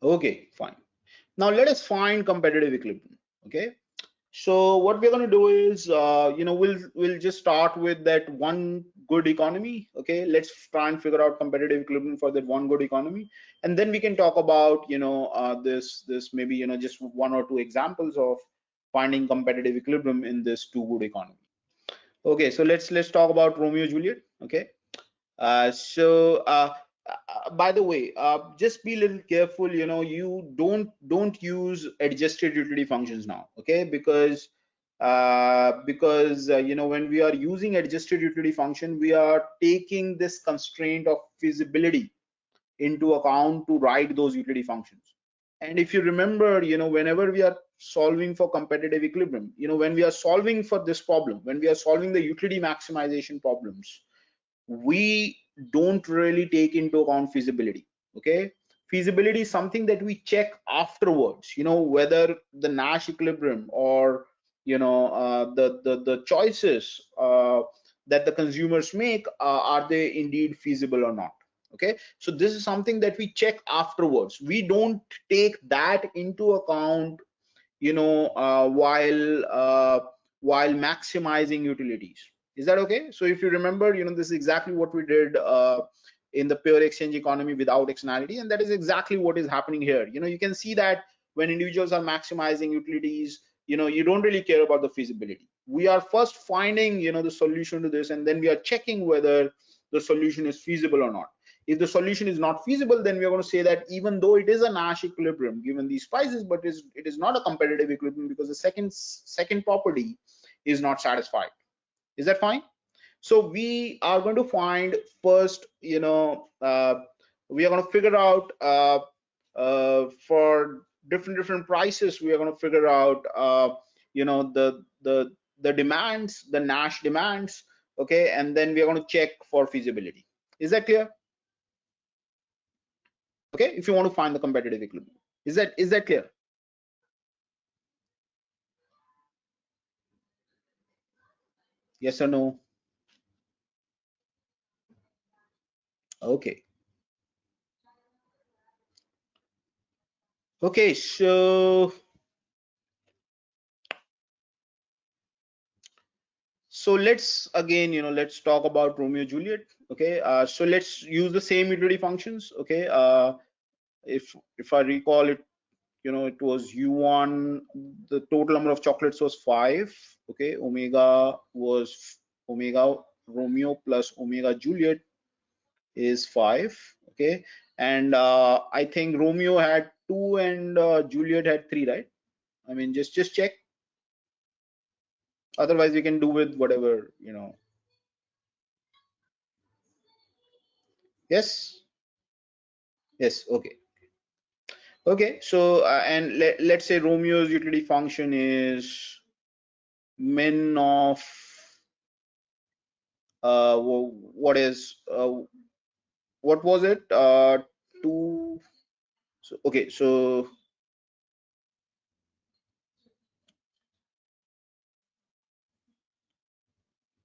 Okay, fine. Now let us find competitive equilibrium. Okay. So what we're going to do is, we'll just start with that one good economy. Okay, let's try and figure out competitive equilibrium for that one good economy, and then we can talk about, this maybe, just one or two examples of finding competitive equilibrium in this two good economy. Okay, so let's talk about Romeo Juliet. Okay, by the way, just be a little careful. You don't use adjusted utility functions now, okay? Because when we are using adjusted utility function, we are taking this constraint of feasibility into account to write those utility functions. And if you remember, whenever we are solving for competitive equilibrium, when we are solving for this problem, when we are solving the utility maximization problems, we don't really take into account feasibility. Okay, feasibility is something that we check afterwards, whether the Nash equilibrium or the choices that the consumers make, are they indeed feasible or not. Okay, so this is something that we check afterwards. We don't take that into account, while maximizing utilities. Is that okay? So if you remember, this is exactly what we did in the pure exchange economy without externality, and that is exactly what is happening here. You can see that when individuals are maximizing utilities, you don't really care about the feasibility. We are first finding, the solution to this, and then we are checking whether the solution is feasible or not. If the solution is not feasible, then we are going to say that even though it is a Nash equilibrium given these prices, but it is not a competitive equilibrium because the second property is not satisfied. Is that fine? So we are going to find first, we are going to figure out, for different prices, we are going to figure out, the demands, the Nash demands. Okay, and then we are going to check for feasibility. Is that clear? Okay, if you want to find the competitive equilibrium. Is that clear? Yes or no? Okay. Okay, so let's again, let's talk about Romeo Juliet. Okay, so let's use the same utility functions. Okay, if I recall it, it was u1, the total number of chocolates was 5. Okay, omega was omega Romeo plus omega Juliet is 5. Okay, and I think Romeo had 2 and Juliet had 3, right? I mean, just check. Otherwise we can do with whatever. Yes. Yes. Okay. Okay, so and let's say Romeo's utility function is min of what is what was it 2. So okay, so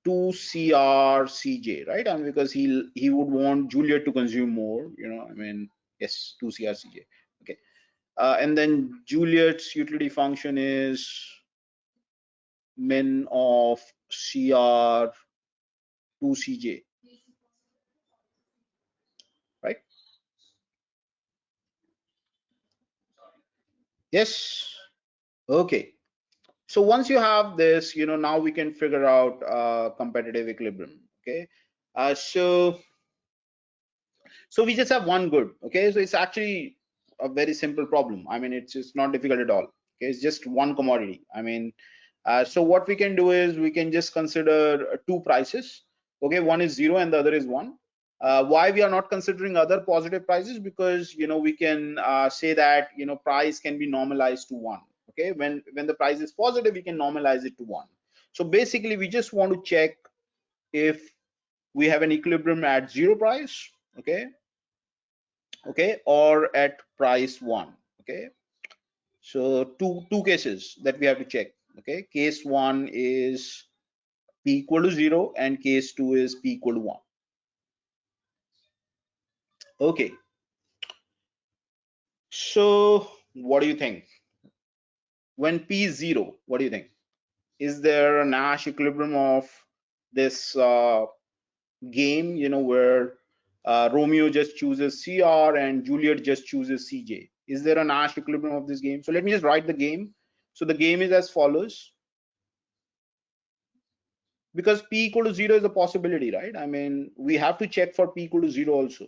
2 CrCj, right? I mean, because he would want Juliet to consume more, I mean, yes, 2 CrCj. Okay, and then Juliet's utility function is min of Cr2Cj, right? Yes. Okay. So once you have this, now we can figure out competitive equilibrium. Okay. So we just have one good. Okay, so it's actually a very simple problem. I mean, it's not difficult at all. Okay, it's just one commodity. I mean, so what we can do is we can just consider two prices. Okay, one is 0 and the other is 1. Why we are not considering other positive prices? Because we can say that price can be normalized to 1. Okay, when the price is positive, we can normalize it to 1. So basically, we just want to check if we have an equilibrium at 0 price. Okay, or at price 1. Okay, so two cases that we have to check. Okay, case 1 is p equal to 0 and case 2 is p equal to 1. Okay, So what do you think? When P is 0, what do you think? Is there a Nash equilibrium of this game, where Romeo just chooses CR and Juliet just chooses CJ? Is there a Nash equilibrium of this game? So let me just write the game. So the game is as follows. Because P equal to 0 is a possibility, right? I mean, we have to check for P equal to 0 also.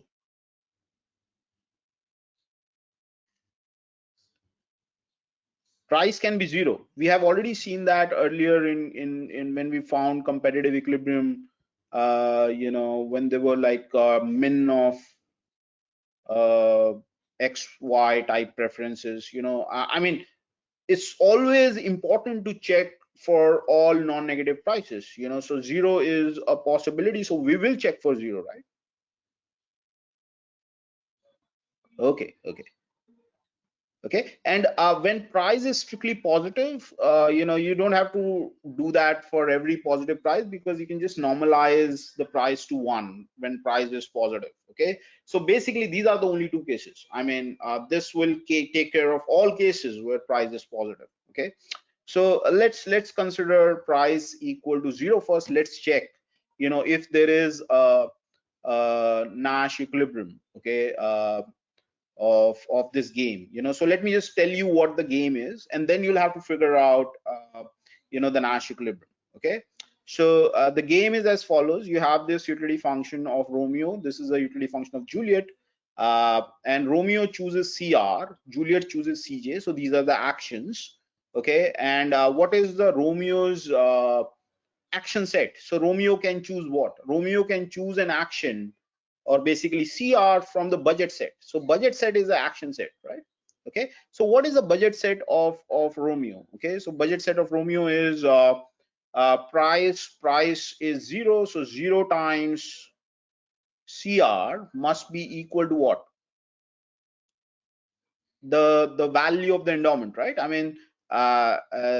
Price can be 0. We have already seen that earlier in when we found competitive equilibrium, when they were like min of XY type preferences. I mean, it's always important to check for all non-negative prices. So 0 is a possibility, so we will check for 0, right? Okay. And when price is strictly positive, you don't have to do that for every positive price, because you can just normalize the price to 1 when price is positive. Okay, so basically these are the only two cases. I mean, this will take care of all cases where price is positive. Okay, so let's consider price equal to 0 first. Let's check, if there is a Nash equilibrium. Okay, of this game. So let me just tell you what the game is, and then you'll have to figure out the Nash equilibrium. Okay, so the game is as follows. You have this utility function of Romeo, this is a utility function of Juliet, and Romeo chooses CR, Juliet chooses CJ. So these are the actions. Okay, and what is the Romeo's action set? So Romeo can choose what? Romeo can choose an action, or basically CR, from the budget set. So budget set is the action set, right? Okay, so what is the budget set of Romeo? Okay, so budget set of Romeo is price is 0, so 0 times CR must be equal to what? The value of the endowment, right? I mean,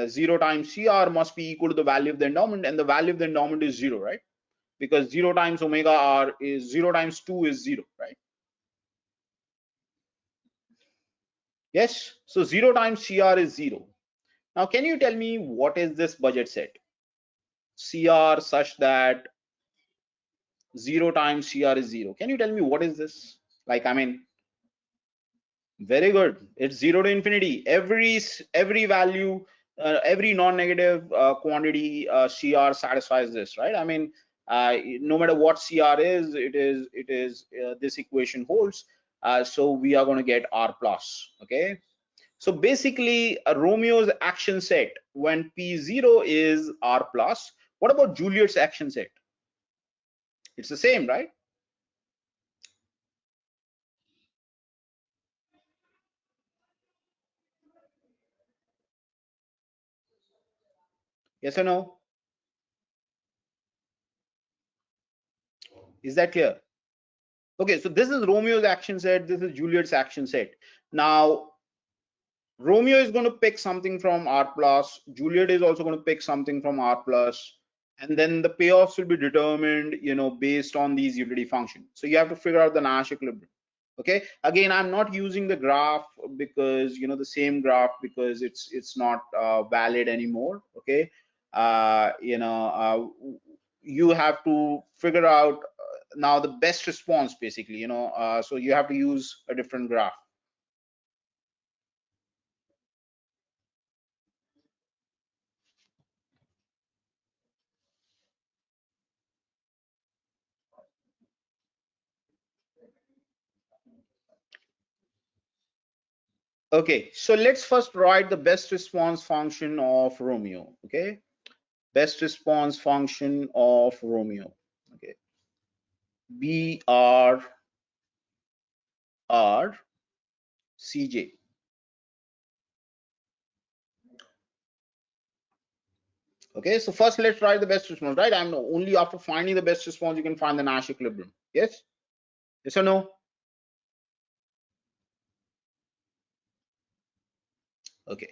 0 times CR must be equal to the value of the endowment, and the value of the endowment is 0, right? Because 0 times omega r is 0 times 2 is 0, right? Yes, so 0 times CR is 0. Now can you tell me what is this budget set? CR such that 0 times CR is 0. Can you tell me what is this? Like, I mean, very good. It's 0 to infinity. Every value, every non-negative quantity CR satisfies this, right? I mean, no matter what CR is, it is this equation holds. So we are going to get R plus. Okay. So basically, Romeo's action set when P0 is R plus. What about Juliet's action set? It's the same, right? Yes or no? Is that clear? Okay, so this is Romeo's action set, this is Juliet's action set. Now, Romeo is going to pick something from R plus, Juliet is also going to pick something from R plus, and then the payoffs will be determined, based on these utility functions. So you have to figure out the Nash equilibrium. Okay, again, I'm not using the graph because the same graph, because it's not valid anymore. Okay, you have to figure out now the best response, basically. So you have to use a different graph. Okay, so let's first write the best response function of Romeo. Okay, best response function of Romeo. Okay, BR R CJ. Okay, so first let's write the best response, right? I'm only after finding the best response you can find the Nash equilibrium. Yes? Yes or no? Okay.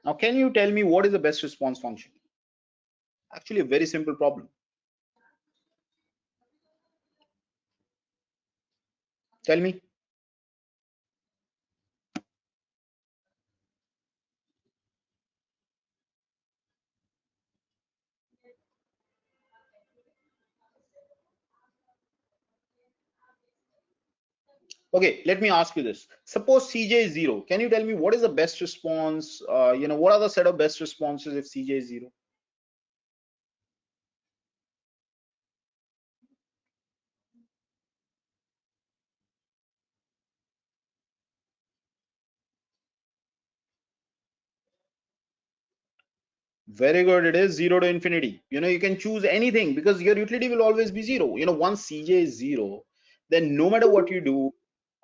Now can you tell me what is the best response function? Actually a very simple problem. Tell me. Okay, let me ask you this. Suppose Cj is 0. Can you tell me what is the best response? What are the set of best responses if Cj is 0? Very good. It is 0 to infinity. You can choose anything because your utility will always be 0. Once Cj is 0, then no matter what you do,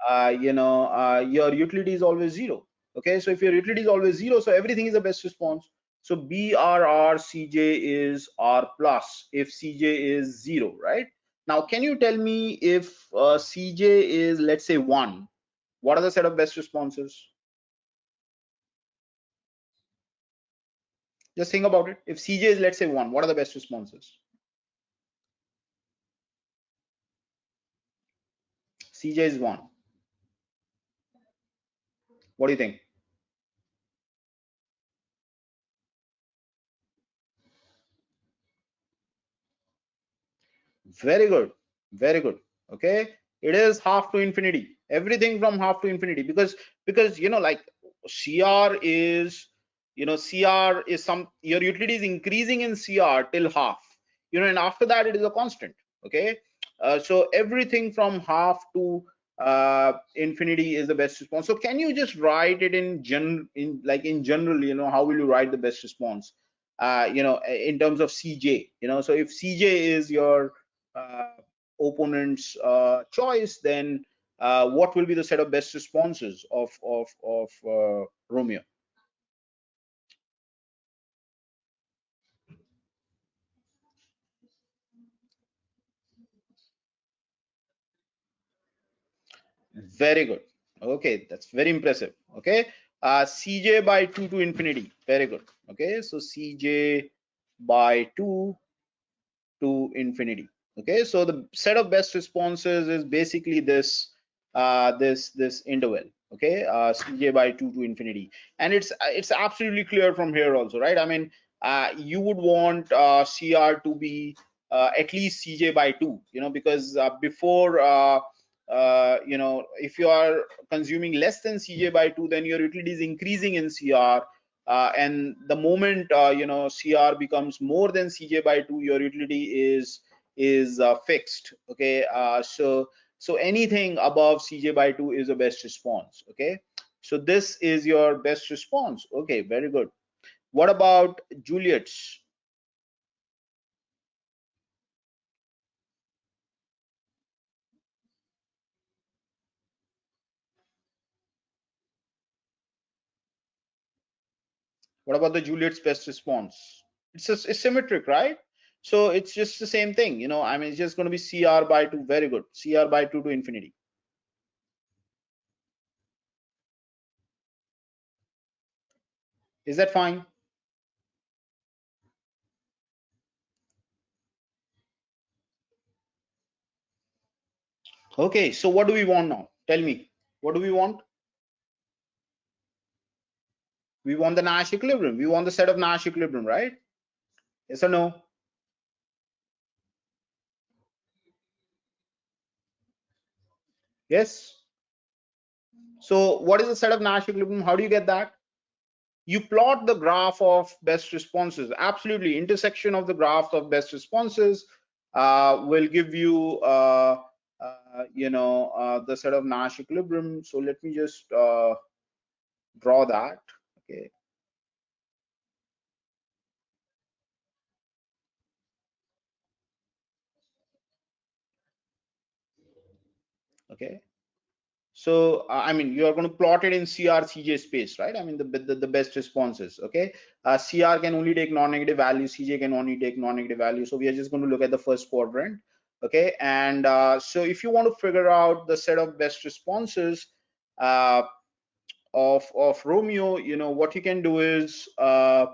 your utility is always 0. Okay, so if your utility is always 0, so everything is the best response. So BRR Cj is R plus if Cj is 0, right? Now, can you tell me if Cj is, let's say, 1, what are the set of best responses? Just think about it. If Cj is, let's say, 1, what are the best responses? Cj is 1. What do you think? Very good. Very good. Okay. It is half to infinity. Everything from half to infinity because like CR is CR is your utility is increasing in CR till half. And after that it is a constant. Okay. So everything from half to infinity is the best response. So can you just write it in general, how will you write the best response? In terms of CJ, so if CJ is your uh, opponent's choice, then what will be the set of best responses of Romeo? Very good. Okay, that's very impressive. Okay, Cj by 2 to infinity. Very good. Okay, so Cj by 2 to infinity. Okay, so the set of best responses is basically this interval. Okay, Cj by 2 to infinity, and it's absolutely clear from here also, right? I mean, you would want Cr to be at least Cj by 2, because before if you are consuming less than Cj by 2, then your utility is increasing in Cr, and the moment CR becomes more than CJ by 2, your utility is fixed. Okay, so anything above CJ by 2 is a best response. Okay, so this is your best response. Okay, very good. What about Juliet's? What about the Juliet's best response? It's symmetric, right? So it's just the same thing. I mean, it's just going to be CR by 2. Very good. CR by 2 to infinity. Is that fine? Okay, so what do we want now? Tell me, what do we want? We want the Nash equilibrium. We want the set of Nash equilibrium, right? Yes or no? Yes. So what is the set of Nash equilibrium? How do you get that? You plot the graph of best responses. Absolutely, intersection of the graph of best responses will give you the set of Nash equilibrium. So let me just draw that. Okay. Okay. So I mean, you are going to plot it in CR-CJ space, right? I mean, the best responses. Okay, CR can only take non-negative values, CJ can only take non-negative values. So we are just going to look at the first quadrant. Okay, and so if you want to figure out the set of best responses of Romeo, what you can do is uh,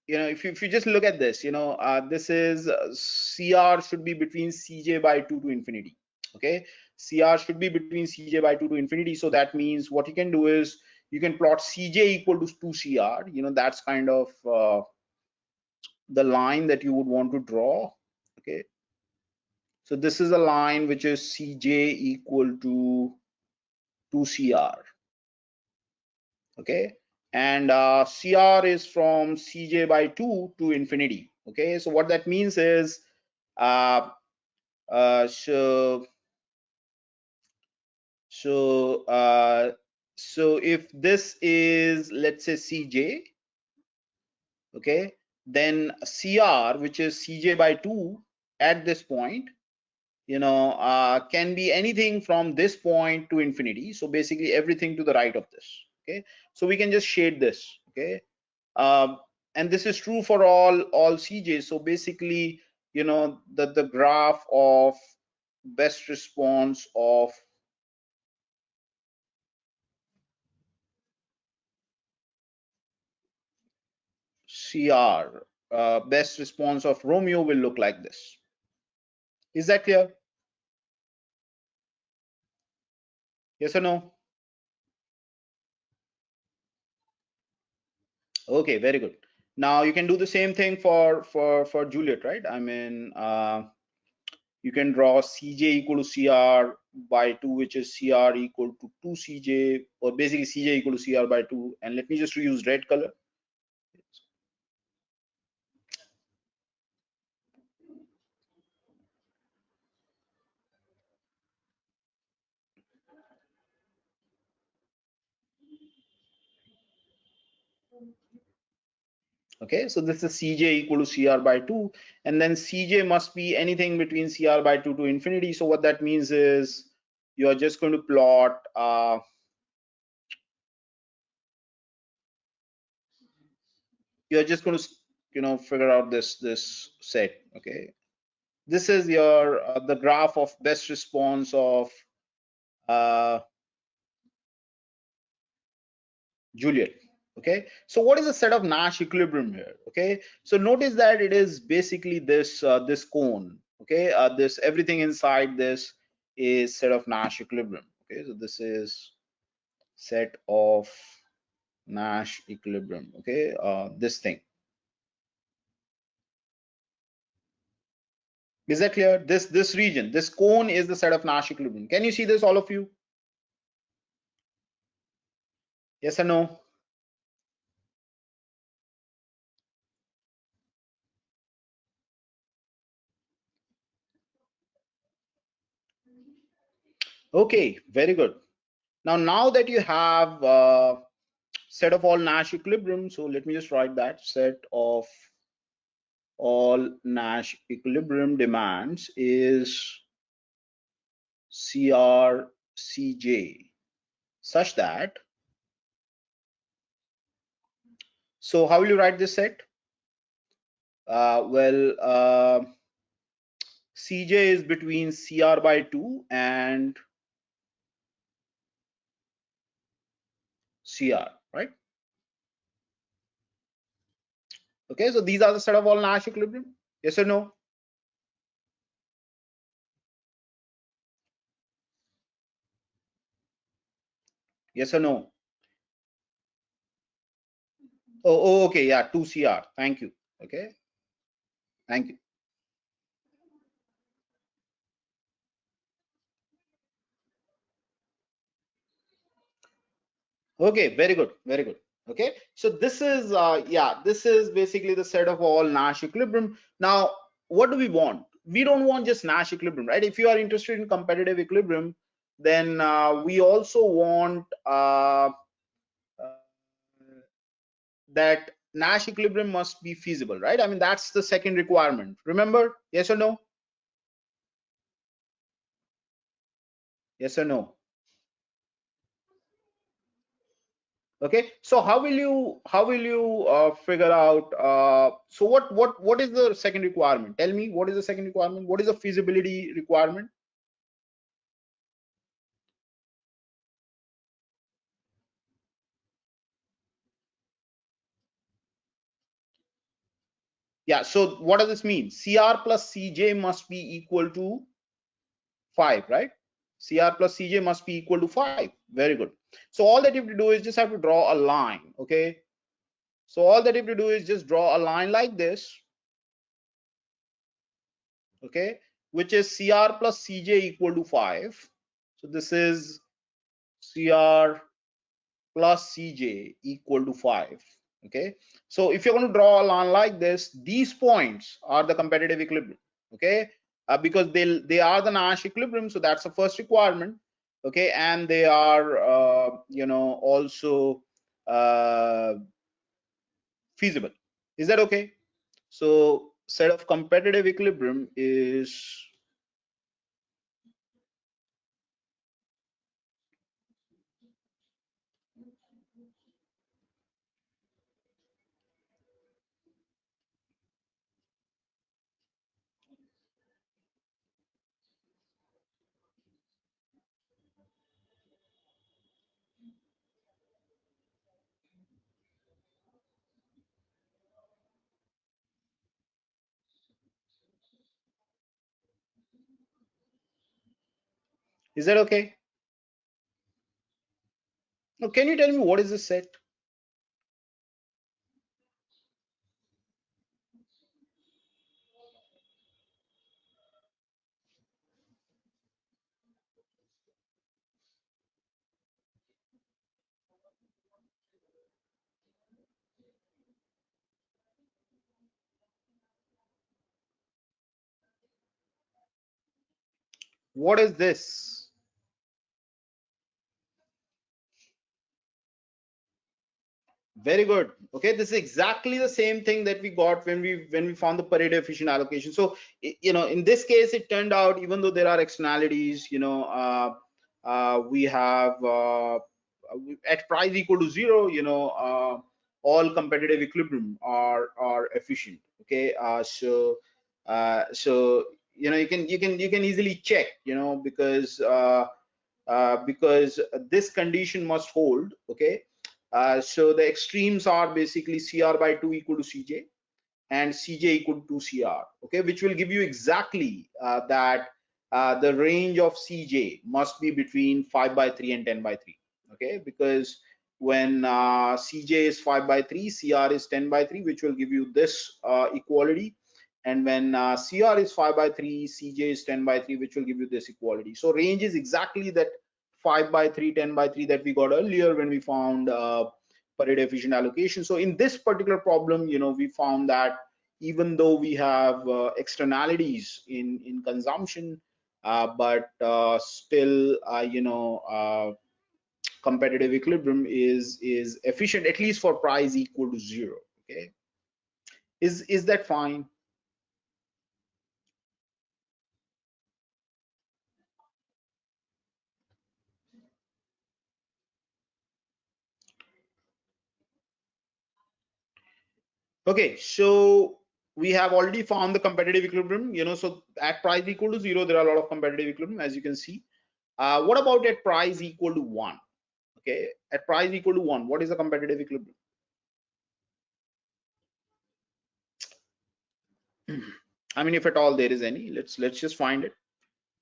if you just look at this, this is CR should be between CJ by 2 to infinity. Okay, CR should be between CJ by 2 to infinity. So that means what you can do is you can plot CJ equal to 2CR. That's kind of the line that you would want to draw. Okay, So this is a line which is Cj equal to 2Cr. Okay, and Cr is from Cj by 2 to infinity. Okay, so what that means is uh, uh, so so so if this is, let's say, Cj, okay, then Cr, which is Cj by 2 at this point, can be anything from this point to infinity. So basically everything to the right of this. Okay, so we can just shade this. Okay, um, and this is true for all Cj. So basically, the graph of best response of Cr, best response of Romeo will look like this. Is that clear? Yes or no? Okay, very good. Now you can do the same thing for Juliet, right? I mean, you can draw Cj equal to Cr by 2, which is Cr equal to 2 Cj, or basically Cj equal to Cr by 2. And let me just reuse red color. Okay, so this is Cj equal to Cr by 2, and then Cj must be anything between Cr by 2 to infinity. So what that means is you are just going to plot you're just going to figure out this set. Okay, this is your the graph of best response of uh, Juliet. Okay, so what is the set of Nash equilibrium here? Okay, so notice that it is basically this cone. Okay, this everything inside this is set of Nash equilibrium. Okay, so this is set of Nash equilibrium. Okay, this thing. Is that clear? This region, this cone is the set of Nash equilibrium. Can you see this, all of you? Yes or no? Okay, very good. Now that you have set of all Nash equilibrium, so let me just write that set of all Nash equilibrium demands is CRCJ such that, so how will you write this set? CJ is between Cr by 2 and Cr, right? Okay, so these are the set of all Nash equilibrium. Yes or no? Yes or no? Okay, yeah, 2Cr. Thank you. Okay, thank you. Okay, very good, very good. Okay, so this is this is basically the set of all Nash equilibrium. Now, what do we want? We don't want just Nash equilibrium, right? If you are interested in competitive equilibrium, then we also want that Nash equilibrium must be feasible, right? I mean, that's the second requirement. Remember? Yes or no? Yes or no? Okay, so how will you figure out so what is the second requirement? Tell me, what is the second requirement? What is the feasibility requirement? Yeah, so what does this mean? Cr plus Cj must be equal to 5, right? Cr plus Cj must be equal to 5. Very good. So all that you have to do is just have to draw a line. Okay, so all that you have to do is just draw a line like this. Okay, which is CR plus CJ equal to 5. So this is CR plus CJ equal to 5. Okay, so if you're going to draw a line like this, these points are the competitive equilibrium. Okay, because they are the Nash equilibrium, so that's the first requirement. Okay, and they are also feasible. Is that okay? So set of competitive equilibrium is that okay? Now, can you tell me what is this set? What is this? Very good. Okay, this is exactly the same thing that we got when we found the Pareto efficient allocation. So in this case, it turned out, even though there are externalities, we have at price equal to 0, all competitive equilibrium are efficient. Okay, so you can easily check, because this condition must hold. Okay, so the extremes are basically CR by 2 equal to CJ and CJ equal to CR. Okay, which will give you exactly that the range of CJ must be between 5 by 3 and 10 by 3. Okay, because when CJ is 5 by 3, CR is 10 by 3, which will give you this equality. And when CR is 5 by 3, CJ is 10 by 3, which will give you this equality. So range is exactly that 5 by 3, 10 by 3 that we got earlier when we found Pareto efficient allocation. So in this particular problem, we found that even though we have externalities in consumption, but still, competitive equilibrium is efficient, at least for price equal to 0. Okay, is that fine? Okay, so we have already found the competitive equilibrium, so at price equal to 0, there are a lot of competitive equilibrium, as you can see. What about at price equal to 1? Okay, at price equal to 1, what is the competitive equilibrium? I mean, if at all there is any, let's just find it.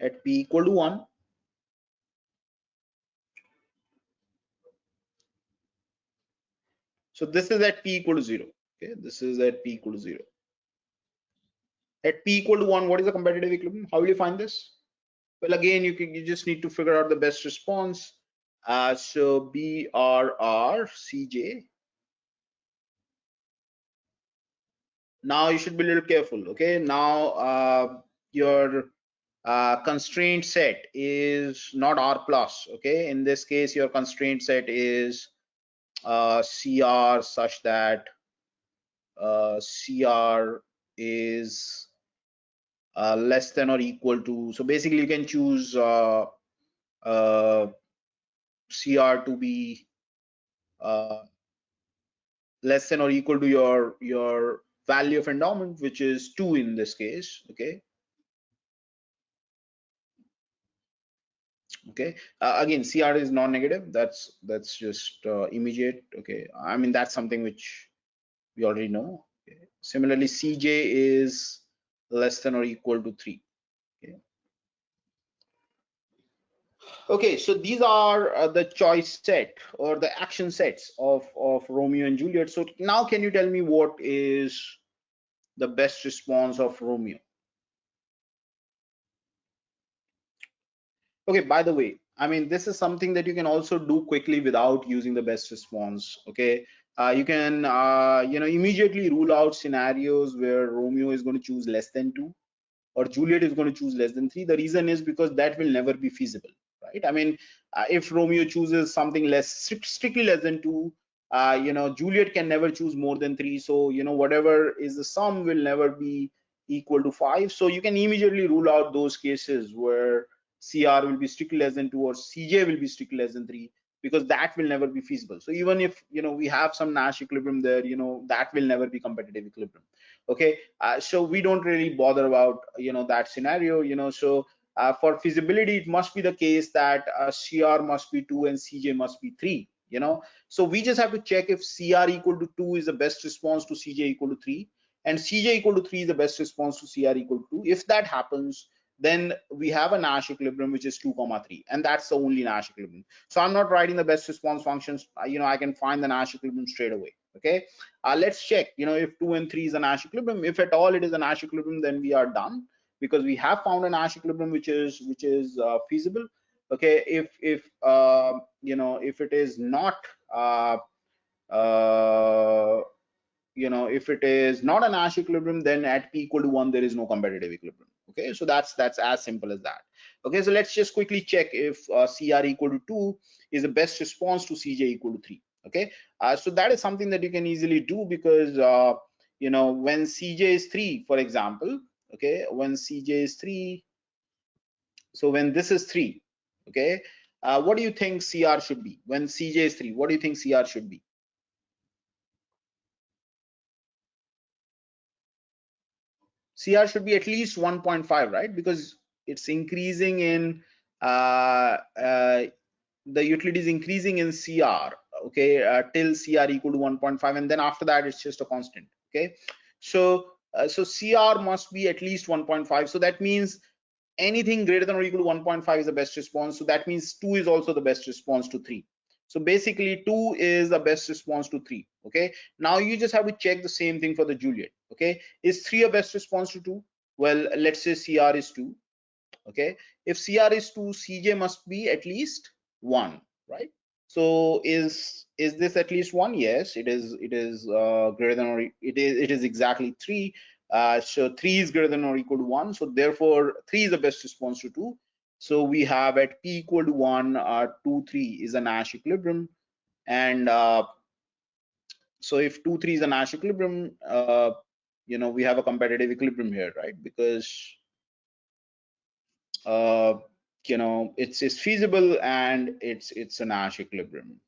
At p equal to 1, so this is at p equal to 0. Okay, this is at p equal to 0. At p equal to 1, what is the competitive equilibrium? How will you find this? Well, again, you just need to figure out the best response. So BRR Now you should be a little careful. Okay, now your constraint set is not R plus. Okay, in this case, your constraint set is CR such that CR is less than or equal to. So basically, you can choose CR to be less than or equal to your value of endowment, which is 2 in this case. Okay. Okay, again, CR is non-negative. That's just immediate. Okay, I mean, that's something which we already know. Okay. Similarly, CJ is less than or equal to 3. Okay, okay, so these are the choice set or the action sets of Romeo and Juliet. So now can you tell me what is the best response of Romeo? Okay, by the way, I mean, this is something that you can also do quickly without using the best response. Okay, you can, immediately rule out scenarios where Romeo is going to choose less than 2 or Juliet is going to choose less than 3. The reason is because that will never be feasible, right? I mean, if Romeo chooses something strictly less than 2, Juliet can never choose more than 3. So, whatever is the sum will never be equal to 5. So you can immediately rule out those cases where CR will be strictly less than 2 or CJ will be strictly less than 3, because that will never be feasible. So even if, we have some Nash equilibrium there, that will never be competitive equilibrium. Okay, so we don't really bother about that scenario. So for feasibility, it must be the case that CR must be 2 and CJ must be 3. So we just have to check if CR equal to 2 is the best response to CJ equal to 3, and CJ equal to 3 is the best response to CR equal to 2. If that happens, then we have a Nash equilibrium which is 2, 3, and that's the only Nash equilibrium. So I'm not writing the best response functions. I can find the Nash equilibrium straight away. Okay, let's check, if 2 and 3 is a Nash equilibrium. If at all it is a Nash equilibrium, then we are done, because we have found a Nash equilibrium which is feasible. Okay, if it is not uh, if it is not a Nash equilibrium, then at p equal to 1 there is no competitive equilibrium. Okay, so that's as simple as that. Okay, so let's just quickly check if CR equal to 2 is the best response to CJ equal to 3. Okay, so that is something that you can easily do, because when CJ is 3, for example, okay, when CJ is 3, so when this is 3, okay, what do you think CR should be? When CJ is 3, what do you think CR should be? CR should be at least 1.5, right? Because it's increasing in the utility is increasing in CR, okay, till CR equal to 1.5, and then after that it's just a constant. Okay, so CR must be at least 1.5. So that means anything greater than or equal to 1.5 is the best response. So that means 2 is also the best response to 3. So basically 2 is the best response to 3. Okay, now you just have to check the same thing for the Juliet. Okay, is 3 a best response to 2? Well, let's say CR is 2. Okay, if CR is 2, CJ must be at least 1, right? So is this at least 1? Yes, it is greater than, or it is exactly 3. So 3 is greater than or equal to 1, so therefore 3 is the best response to 2. So we have at p equal to 1, 2 3 is a Nash equilibrium. And so if 2 3 is a Nash equilibrium, we have a competitive equilibrium here, right? Because uh, it's feasible and it's a Nash equilibrium.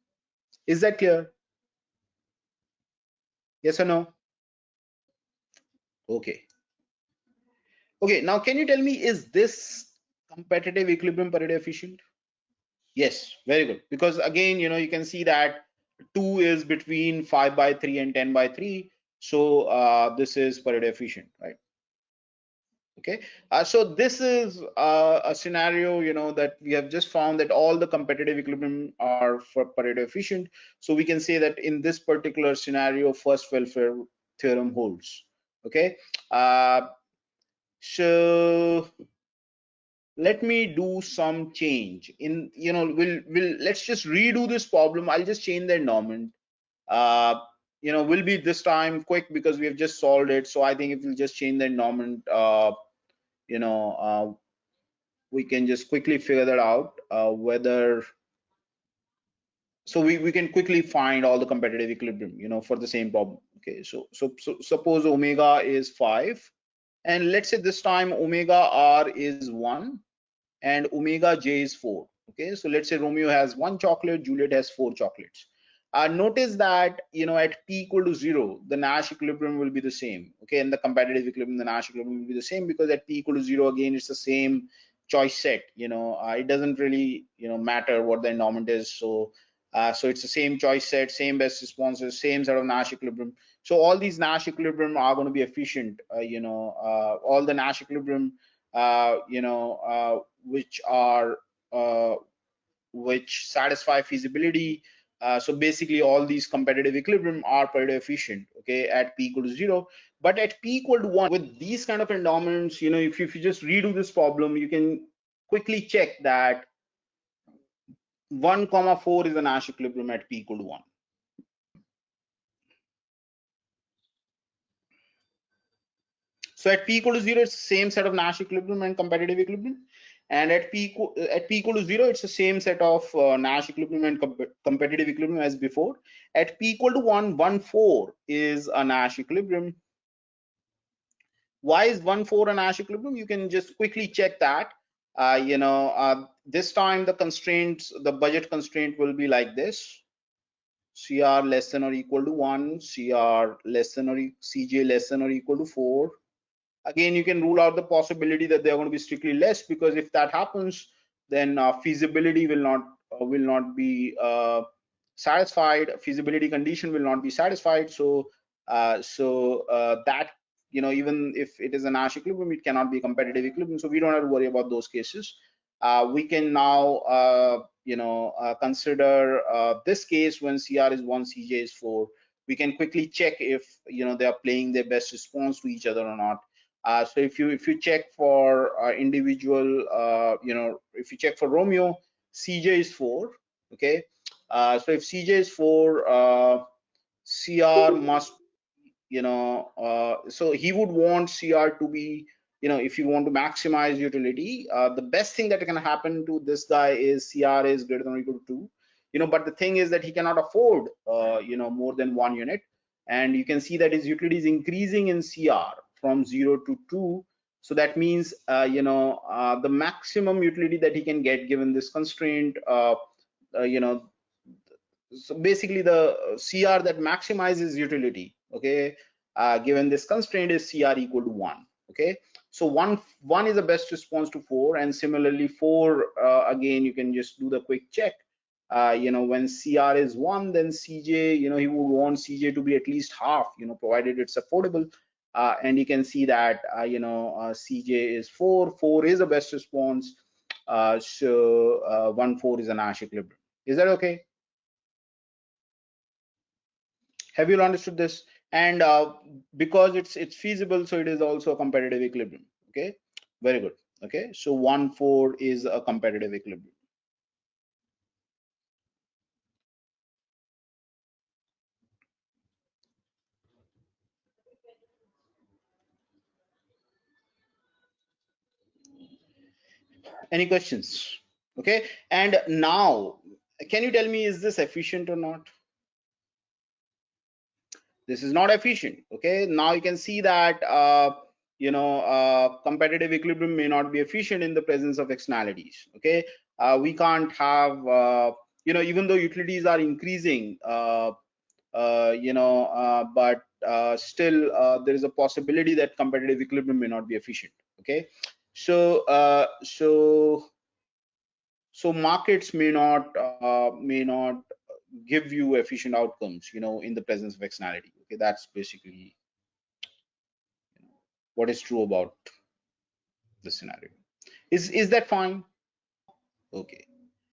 Is that clear? Yes or no? Okay. Okay, now can you tell me, is this competitive equilibrium Pareto efficient? Yes, very good. Because again, you can see that 2 is between 5 by 3 and 10 by 3. So this is Pareto efficient, right? Okay, so this is a scenario, that we have just found that all the competitive equilibrium are for Pareto efficient. So we can say that in this particular scenario, first welfare theorem holds. Okay, so let me do some change in, we'll let's just redo this problem. I'll just change the endowment. uh will be this time quick because we have just solved it. So I think if we'll just change the endowment, you know uh, we can just quickly figure that out, whether, so we can quickly find all the competitive equilibrium, for the same problem. Okay, so suppose omega is 5, and let's say this time omega r is 1 and omega j is 4. Okay, so let's say Romeo has 1 chocolate, Juliet has 4 chocolates. Notice that, at p equal to 0, the Nash equilibrium will be the same. Okay, and the competitive equilibrium, the Nash equilibrium will be the same, because at p equal to 0, again, it's the same choice set. It doesn't really, matter what the endowment is. So it's the same choice set, same best responses, same set of Nash equilibrium. So all these Nash equilibrium are going to be efficient. All the Nash equilibrium, which are which satisfy feasibility. So basically all these competitive equilibrium are Pareto efficient, okay, at p equal to 0. But at p equal to 1, with these kind of endowments, if you just redo this problem, you can quickly check that 1 comma 4 is a Nash equilibrium at p equal to 1. So at p equal to 0, it's the same set of Nash equilibrium and competitive equilibrium. And at p equal to 0, it's the same set of Nash equilibrium and competitive equilibrium as before. At p equal to 1, 1, 4 is a Nash equilibrium. Why is 1, 4 a Nash equilibrium? You can just quickly check that. This time the constraints, the budget constraint will be like this: CR less than or equal to 1, CR less than or CJ less than or equal to 4. Again, you can rule out the possibility that they're going to be strictly less, because if that happens, then feasibility will not be satisfied. Feasibility condition will not be satisfied. So that, even if it is a Nash equilibrium, it cannot be competitive equilibrium. So we don't have to worry about those cases. We can now consider this case when CR is 1, CJ is 4. We can quickly check if they are playing their best response to each other or not. So if you check for individual, if you check for Romeo, CJ is 4. Okay. So if CJ is 4, CR must, so he would want CR to be, if you want to maximize utility, the best thing that can happen to this guy is CR is greater than or equal to 2. But the thing is that he cannot afford, more than 1 unit. And you can see that his utility is increasing in CR from 0 to 2. So that means, the maximum utility that he can get given this constraint, so basically the CR that maximizes utility, okay, given this constraint is CR equal to 1. Okay, so 1 is the best response to 4, and similarly 4, again you can just do the quick check. When CR is 1, then CJ, he would want CJ to be at least half, provided it's affordable. And you can see that CJ is 4. 4 is the best response. So 1, 4 is a Nash equilibrium. Is that okay? Have you understood this? And because it's feasible, so it is also a competitive equilibrium. Okay, very good. Okay, so 1, 4 is a competitive equilibrium. Any questions? Okay, and now can you tell me, is this efficient or not? This is not efficient. Okay, now you can see that competitive equilibrium may not be efficient in the presence of externalities. Okay, we can't have even though utilities are increasing, but still there is a possibility that competitive equilibrium may not be efficient. Okay, so markets may not give you efficient outcomes, in the presence of externality. Okay, that's basically what is true about this scenario. Is that fine? Okay.